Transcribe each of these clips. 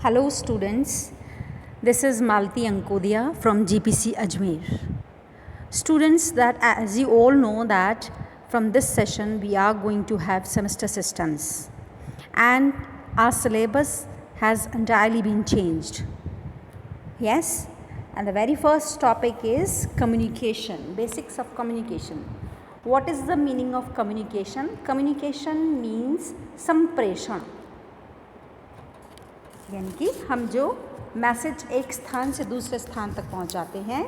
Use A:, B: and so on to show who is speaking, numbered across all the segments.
A: Hello students, this is Malti Ankodia from GPC Ajmer. Students, that as you all know that from this session we are going to have semester systems and our syllabus has entirely been changed. Yes, and the very first topic is communication, basics of communication. What is the meaning of communication? Communication means संप्रेषण, यानी कि हम जो message एक स्थान से दूसरे स्थान तक पहुंचाते हैं,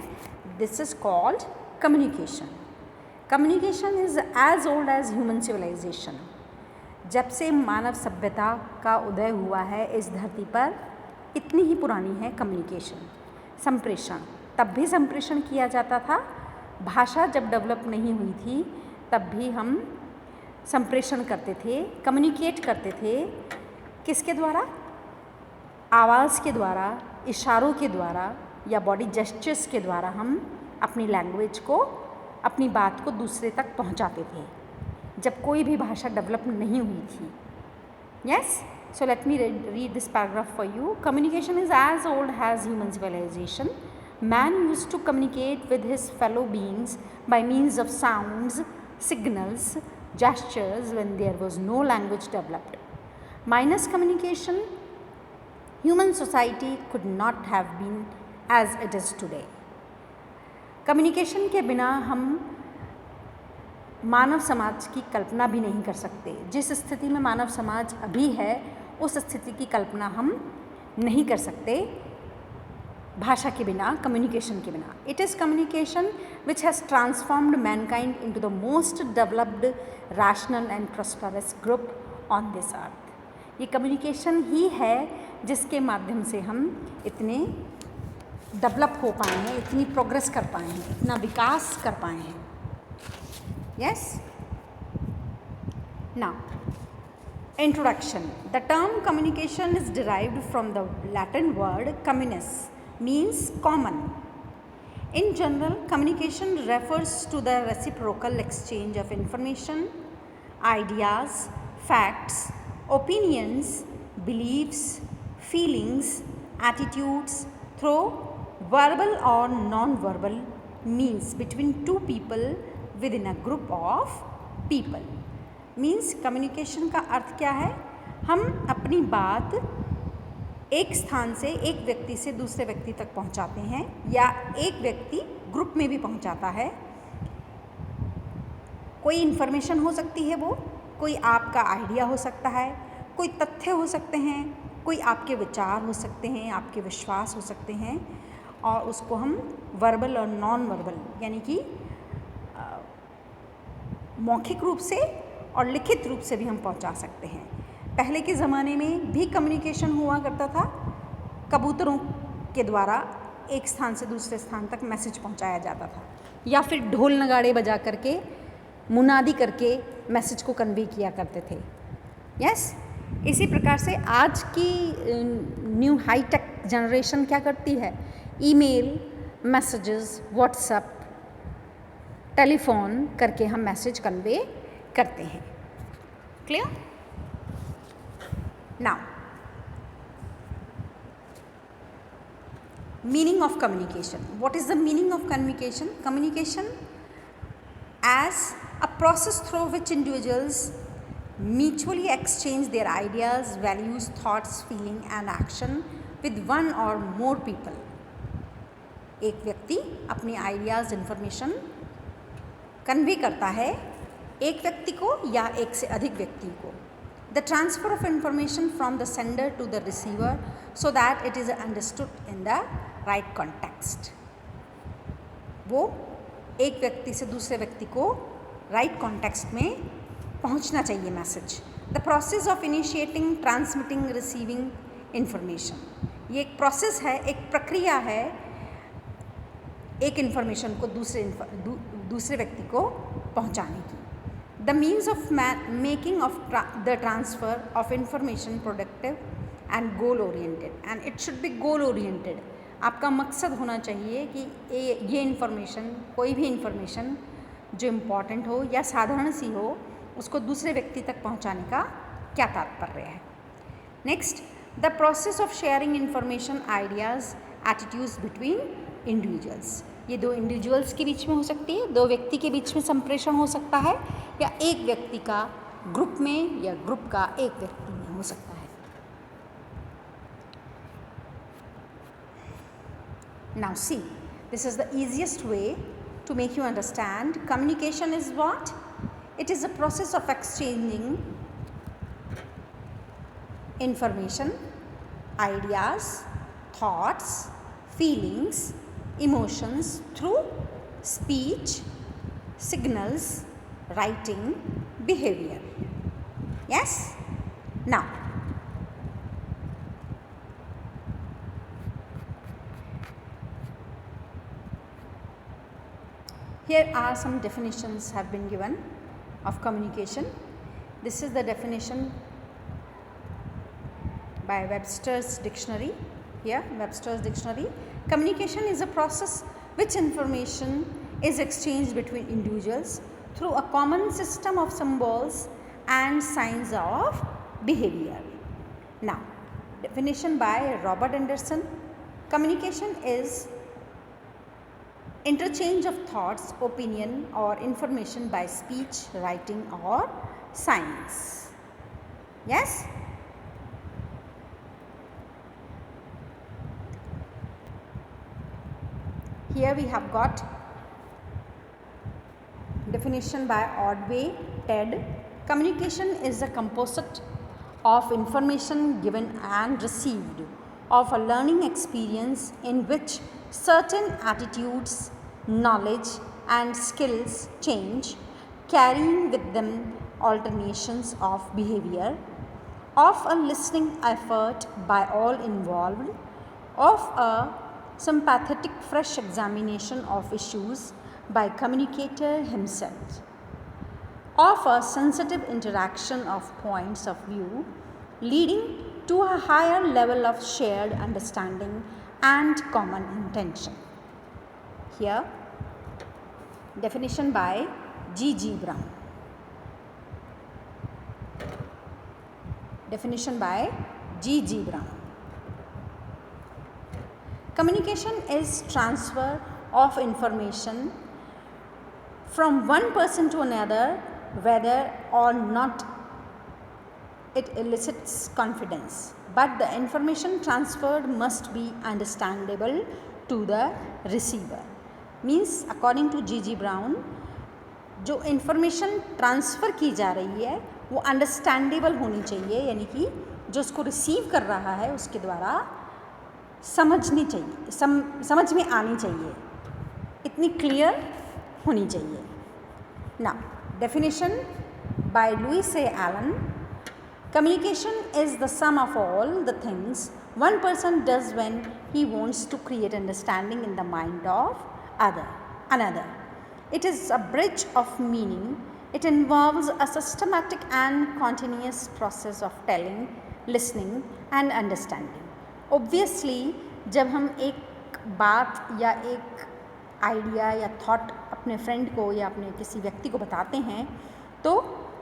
A: this is called communication. Communication is as old as human civilization. जब से मानव सभ्यता का उदय हुआ है इस धरती पर, इतनी ही पुरानी है कम्युनिकेशन, संप्रेषण. तब भी संप्रेषण किया जाता था. भाषा जब डेवलप नहीं हुई थी तब भी हम संप्रेषण करते थे, कम्युनिकेट करते थे. किसके द्वारा? आवाज़ के द्वारा, इशारों के द्वारा या बॉडी जेस्चर्स के द्वारा हम अपनी लैंग्वेज को, अपनी बात को दूसरे तक पहुंचाते थे जब कोई भी भाषा डेवलप नहीं हुई थी. Yes, so let me read this paragraph for you. Communication is as old as human civilization. Man used to communicate with his fellow beings by means of sounds, signals, gestures when there was no language developed. Minus communication, human society could not have been as it is today. Communication के बिना हम मानव समाज की कल्पना भी नहीं कर सकते. जिस स्थिति में मानव समाज अभी है उस स्थिति की कल्पना हम नहीं कर सकते भाषा के बिना, कम्युनिकेशन के बिना. It is communication which has transformed Mankind into the most developed, rational and prosperous group on this earth. ये कम्युनिकेशन ही है जिसके माध्यम से हम इतने डेवलप हो पाए हैं, इतनी प्रोग्रेस कर पाए हैं, इतना विकास कर पाए हैं. Yes, now introduction. The term communication is derived from the Latin word communis, means common. In general, communication refers to the reciprocal exchange of information, ideas, facts, opinions, beliefs, feelings, attitudes through verbal or non-verbal means between two people within a group of people. Means communication का अर्थ क्या है? हम अपनी बात एक स्थान से, एक व्यक्ति से दूसरे व्यक्ति तक पहुंचाते हैं या एक व्यक्ति ग्रुप में भी पहुंचाता है. कोई इन्फॉर्मेशन हो सकती है, वो कोई आपका आइडिया हो सकता है, कोई तथ्य हो सकते हैं, कोई आपके विचार हो सकते हैं, आपके विश्वास हो सकते हैं, और उसको हम वर्बल और नॉन वर्बल यानी कि मौखिक रूप से और लिखित रूप से भी हम पहुंचा सकते हैं. पहले के ज़माने में भी कम्युनिकेशन हुआ करता था. कबूतरों के द्वारा एक स्थान से दूसरे स्थान तक मैसेज पहुंचाया जाता था, या फिर ढोल नगाड़े बजा करके, मुनादी करके मैसेज को कन्वे किया करते थे. यस, इसी प्रकार से आज की न्यू हाईटेक जनरेशन क्या करती है? ईमेल, मैसेजेस, व्हाट्सएप, टेलीफोन करके हम मैसेज कन्वे करते हैं. Clear? Now, meaning of communication. What is the meaning of communication? Communication as a process through which individuals mutually exchange their ideas, values, thoughts, feeling and action with one or more people. एक व्यक्ति अपनी ideas, information convey करता है एक व्यक्ति को या एक से अधिक व्यक्ति को. The transfer of information from the sender to the receiver so that it is understood in the right context. वो एक व्यक्ति से दूसरे व्यक्ति को राइट कॉन्टेक्स्ट में पहुंचना चाहिए message. The process of initiating, transmitting, receiving information. ये एक प्रोसेस है, एक प्रक्रिया है एक इंफॉर्मेशन को दूसरे व्यक्ति को पहुंचाने की. The means of making of the transfer of information productive and goal oriented, and it should be goal oriented. आपका मकसद होना चाहिए कि ये इन्फॉर्मेशन, कोई भी इन्फॉर्मेशन जो इम्पॉर्टेंट हो या साधारण सी हो, उसको दूसरे व्यक्ति तक पहुंचाने का क्या तात्पर्य है. Next, the process of sharing information, ideas, attitudes between individuals. ये दो इंडिविजुअल्स के बीच में हो सकती है, दो व्यक्ति के बीच में संप्रेषण हो सकता है, या एक व्यक्ति का ग्रुप में या ग्रुप का एक व्यक्ति में हो सकता है। Now see, this is the easiest way to make you understand. Communication is what? It is a process of exchanging information, ideas, thoughts, feelings, emotions through speech, signals, writing, behavior. Yes? Now, here are some definitions have been given of communication. This is the definition by Webster's dictionary. Here, Webster's dictionary. Communication is a process which information is exchanged between individuals through a common system of symbols and signs of behavior. Now, definition by Robert Anderson. Communication is interchange of thoughts, opinion or information by speech, writing or signs. Yes? Here we have got definition by Ordway, Ted. Communication is a composite of information given and received of a learning experience in which certain attitudes, knowledge and skills change, carrying with them alternations of behavior, of a listening effort by all involved, of a sympathetic fresh examination of issues by communicator himself, of a sensitive interaction of points of view leading to a higher level of shared understanding and common intention. Here, definition by G.G. Brown. Definition by G.G. Brown. Communication is transfer of information from one person to another, whether or not it elicits confidence, but the information transferred must be understandable to the receiver. Means according to G.G. Brown, जो information transfer की जा रही है वो understandable होनी चाहिए, यानी कि जो उसको रिसीव कर रहा है उसके द्वारा समझनी चाहिए, समझ में आनी चाहिए, इतनी क्लियर होनी चाहिए. Now, definition by Lewis A. Allen. Communication is the sum of all the things one person does when he wants to create understanding in the mind of another. It is a bridge of meaning. It involves a systematic and continuous process of telling, listening and understanding. Obviously, जब हम एक बात या एक idea या thought अपने friend को या अपने किसी व्यक्ति को बताते हैं तो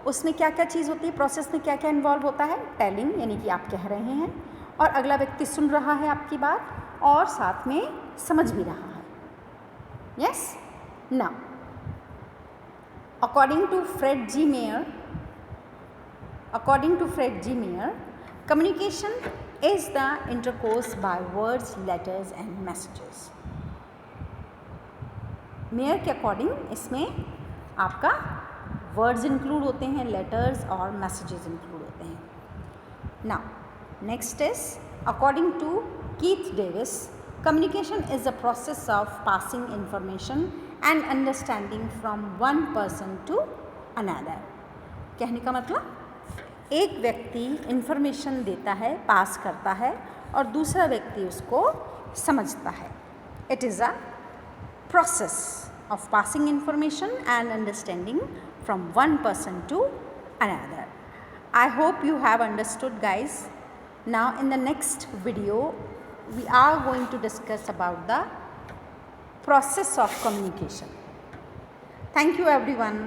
A: उसमें क्या क्या चीज़ होती है, प्रोसेस में क्या क्या इन्वॉल्व होता है. टेलिंग यानी कि आप कह रहे हैं और अगला व्यक्ति सुन रहा है आपकी बात और साथ में समझ भी रहा है. Yes. Now, according to Fred G. Meyer, communication is the intercourse by words, letters and messages. Mayor के अकॉर्डिंग इसमें आपका वर्ड्स इंक्लूड होते हैं, लेटर्स और मैसेजेस इंक्लूड होते हैं. Now next is according to Keith Davis, communication is a process of passing information and understanding from one person to another. कहने का मतलब एक व्यक्ति इंफॉर्मेशन देता है, पास करता है और दूसरा व्यक्ति उसको समझता है. It is a process of passing information and understanding from one person to another. I hope you have understood, guys. Now in the next video we are going to discuss about the process of communication. Thank you everyone.